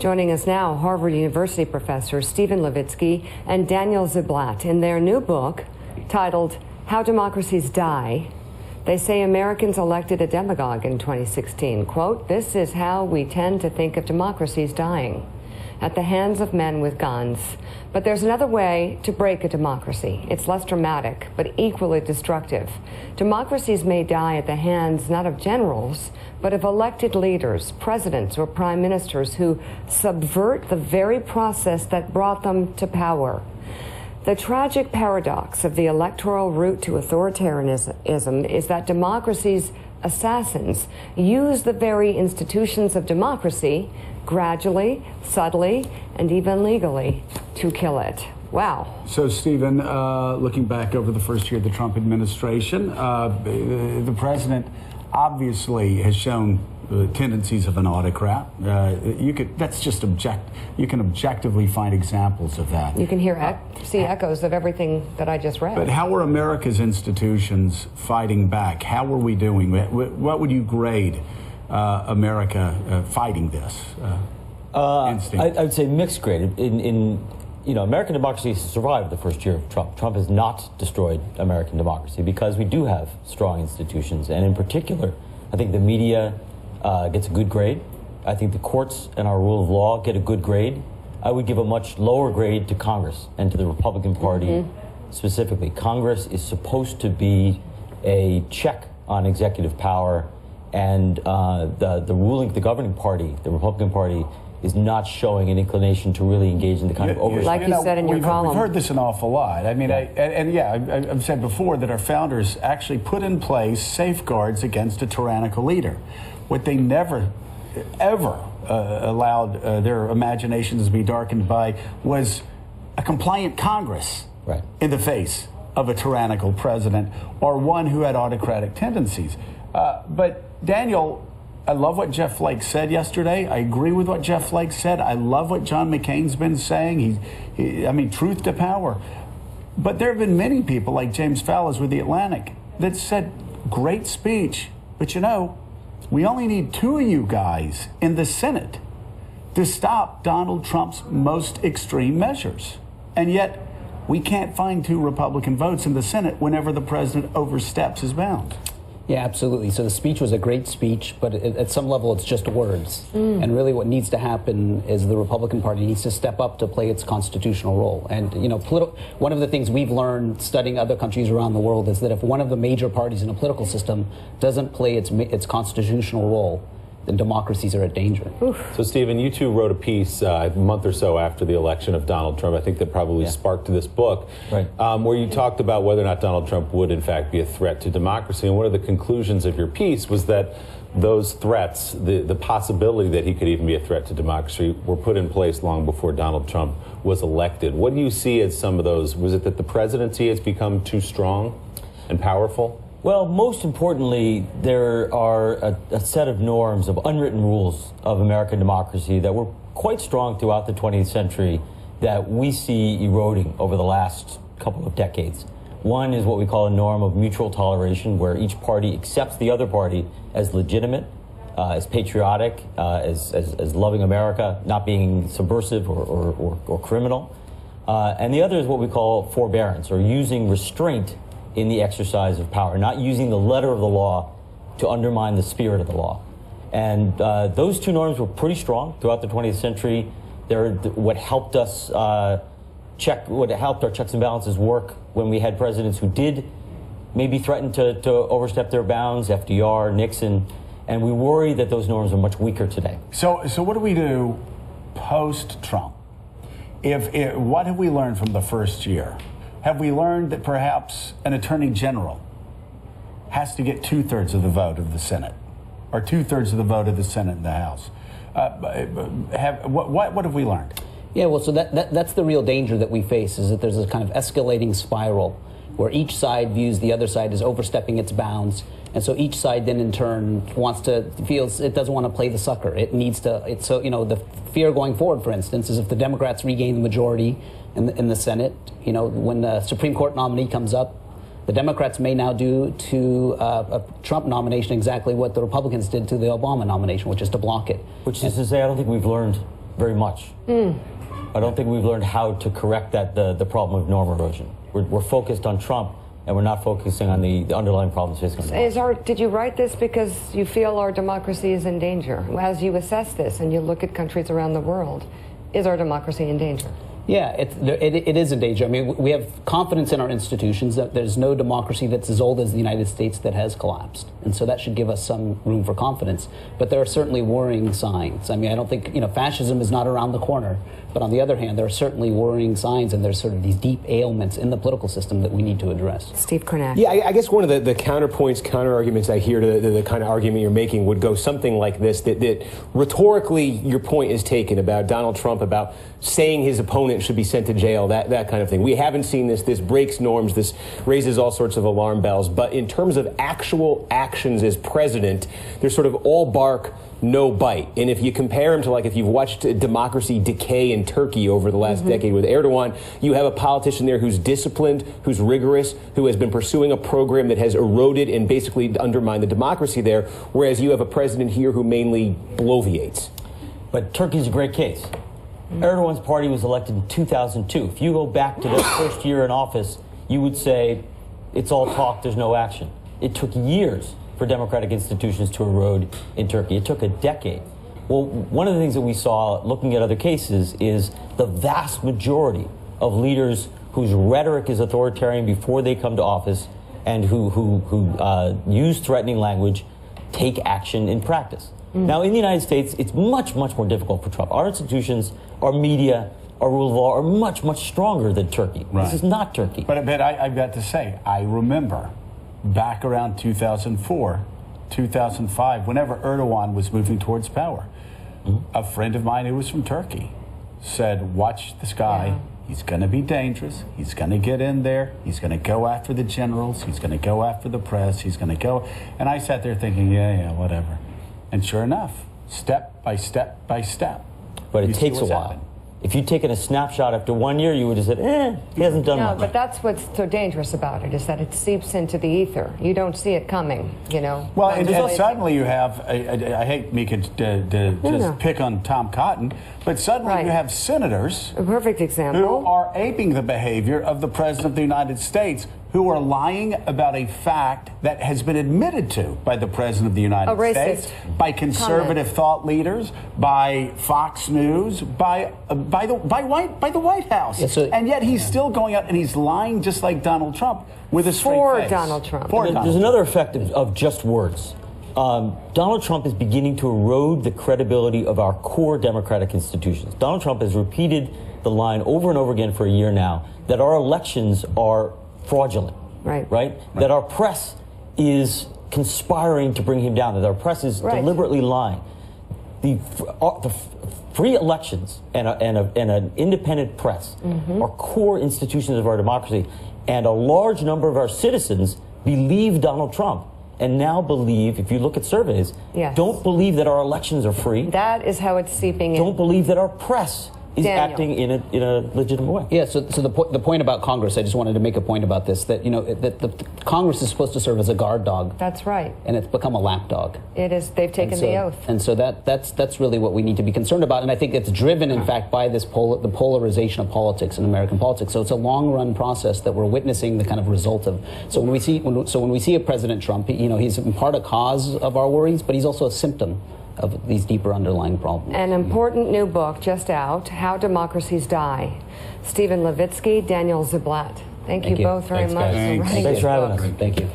Joining us now, Harvard University professor Stephen Levitsky and Daniel Ziblatt. In their new book, titled How Democracies Die, they say Americans elected a demagogue in 2016. Quote, "This is how we tend to think of democracies dying, at the hands of men with guns. But there's another way to break a democracy. It's less dramatic, but equally destructive. Democracies may die at the hands not of generals, but of elected leaders, presidents or prime ministers who subvert the very process that brought them to power. The tragic paradox of the electoral route to authoritarianism is that democracy's assassins use the very institutions of democracy gradually, subtly, and even legally to kill it." Wow. So, Stephen, looking back over the first year of the Trump administration, the president obviously has shown tendencies of an autocrat. You can objectively find examples of that. You can see echoes of everything that I just read. But how are America's institutions fighting back? How are we doing? What would you grade America fighting this instinct? I would say mixed grade. American democracy has survived the first year of Trump. Trump has not destroyed American democracy because we do have strong institutions. And in particular, I think the media gets a good grade. I think the courts and our rule of law get a good grade. I would give a much lower grade to Congress and to the Republican Party specifically. Congress is supposed to be a check on executive power, and the governing party, the Republican Party, is not showing an inclination to really engage in the kind of oversight. Like you said in your column. We've heard this an awful lot. I mean, I've said before that our founders actually put in place safeguards against a tyrannical leader. What they never, ever allowed their imaginations to be darkened by was a compliant Congress in the face of a tyrannical president or one who had autocratic tendencies. But Daniel, I love what Jeff Flake said yesterday. I agree with what Jeff Flake said. I love what John McCain's been saying. Truth to power. But there have been many people like James Fallows with The Atlantic that said, great speech, but we only need 2 of you guys in the Senate to stop Donald Trump's most extreme measures. And yet, we can't find 2 Republican votes in the Senate whenever the president oversteps his bounds. Yeah, absolutely. So the speech was a great speech, but at some level it's just words. And really what needs to happen is the Republican Party needs to step up to play its constitutional role. And, one of the things we've learned studying other countries around the world is that if one of the major parties in a political system doesn't play its constitutional role, then democracies are at danger. So, Stephen, you two wrote a piece a month or so after the election of Donald Trump. I think that probably sparked this book, where you talked about whether or not Donald Trump would, in fact, be a threat to democracy. And one of the conclusions of your piece was that those threats, the possibility that he could even be a threat to democracy, were put in place long before Donald Trump was elected. What do you see as some of those? Was it that the presidency has become too strong and powerful? Well, most importantly, there are a set of norms, of unwritten rules of American democracy that were quite strong throughout the 20th century that we see eroding over the last couple of decades. One is what we call a norm of mutual toleration, where each party accepts the other party as legitimate, as patriotic, as loving America, not being subversive or criminal. And the other is what we call forbearance, or using restraint in the exercise of power, not using the letter of the law to undermine the spirit of the law. And those 2 norms were pretty strong throughout the 20th century. They're what helped us what helped our checks and balances work when we had presidents who did maybe threaten to overstep their bounds, FDR, Nixon, and we worry that those norms are much weaker today. So what do we do post-Trump? What have we learned from the first year? Have we learned that perhaps an attorney general has to get 2/3 of the vote of the Senate, or 2/3 of the vote of the Senate and the House? What have we learned? Yeah, well, so that's the real danger that we face, is that there's a kind of escalating spiral where each side views the other side as overstepping its bounds, and so each side then in turn feels it doesn't want to play the sucker. It needs to. The fear going forward, for instance, is if the Democrats regain the majority in the Senate, when the Supreme Court nominee comes up, the Democrats may now do to a Trump nomination exactly what the Republicans did to the Obama nomination, which is to block it. Which is to say, I don't think we've learned very much. I don't think we've learned how to correct the problem of norm erosion. We're focused on Trump, and we're not focusing on the underlying problems facing us. Did you write this because you feel our democracy is in danger? As you assess this and you look at countries around the world, is our democracy in danger? Yeah, it is in danger. I mean, we have confidence in our institutions that there's no democracy that's as old as the United States that has collapsed. And so that should give us some room for confidence. But there are certainly worrying signs. I mean, I don't think, fascism is not around the corner. But on the other hand, there are certainly worrying signs, and there's sort of these deep ailments in the political system that we need to address. Steve Kornack. Yeah, I guess one of the counterpoints, counter-arguments I hear to the kind of argument you're making would go something like this, that rhetorically your point is taken about Donald Trump, about saying his opponent should be sent to jail, that kind of thing. We haven't seen this. This breaks norms. This raises all sorts of alarm bells. But in terms of actual actions as president, there's sort of all bark, no bite. And if you compare him to, like, if you've watched democracy decay in Turkey over the last decade with Erdogan, you have a politician there who's disciplined, who's rigorous, who has been pursuing a program that has eroded and basically undermined the democracy there, whereas you have a president here who mainly bloviates. But Turkey's a great case. Erdogan's party was elected in 2002. If you go back to their first year in office, you would say it's all talk, there's no action. It took years for democratic institutions to erode in Turkey. It took a decade. Well, one of the things that we saw looking at other cases is the vast majority of leaders whose rhetoric is authoritarian before they come to office and who use threatening language take action in practice. Now, in the United States, it's much, much more difficult for Trump. Our institutions, our media, our rule of law are much, much stronger than Turkey. Right. This is not Turkey. But I've got to say, I remember back around 2004, 2005, whenever Erdogan was moving towards power, a friend of mine who was from Turkey said, watch this guy. Yeah. He's going to be dangerous. He's going to get in there. He's going to go after the generals. He's going to go after the press. He's going to go. And I sat there thinking, yeah, whatever. And sure enough, step by step by step. But it takes a while. Happened. If you'd taken a snapshot after 1 year, you would have said, he hasn't done much. No, but that's what's so dangerous about it, is that it seeps into the ether. You don't see it coming, Well, and suddenly you have, I hate me to just pick on Tom Cotton, but suddenly you have senators. A perfect example. Who are aping the behavior of the President of the United States, who are lying about a fact that has been admitted to by the President of the United States, by conservative thought leaders, by Fox News, by the White House. Yeah, and yet he's still going out and he's lying just like Donald Trump with a straight face. Donald Trump. There's another effect of just words. Donald Trump is beginning to erode the credibility of our core democratic institutions. Donald Trump has repeated the line over and over again for a year now that our elections are fraudulent, right? That our press is conspiring to bring him down, that our press is deliberately lying. The free elections and an independent press are core institutions of our democracy, and a large number of our citizens believe Donald Trump and now believe, if you look at surveys, don't believe that our elections are free. That is how it's seeping in. Don't believe that our press is acting in a legitimate way. Yeah, so the point about Congress, I just wanted to make a point about this, that, that the Congress is supposed to serve as a guard dog. That's right. And it's become a lapdog. It is. They've taken the oath. And so that's really what we need to be concerned about. And I think it's driven, in fact, by this the polarization of politics in American politics. So it's a long-run process that we're witnessing the kind of result of. So when we see a President Trump, he's in part a cause of our worries, but he's also a symptom of these deeper underlying problems. An important new book just out, How Democracies Die. Stephen Levitsky, Daniel Ziblatt. Thank you both very much. Thanks for having us. Thank you.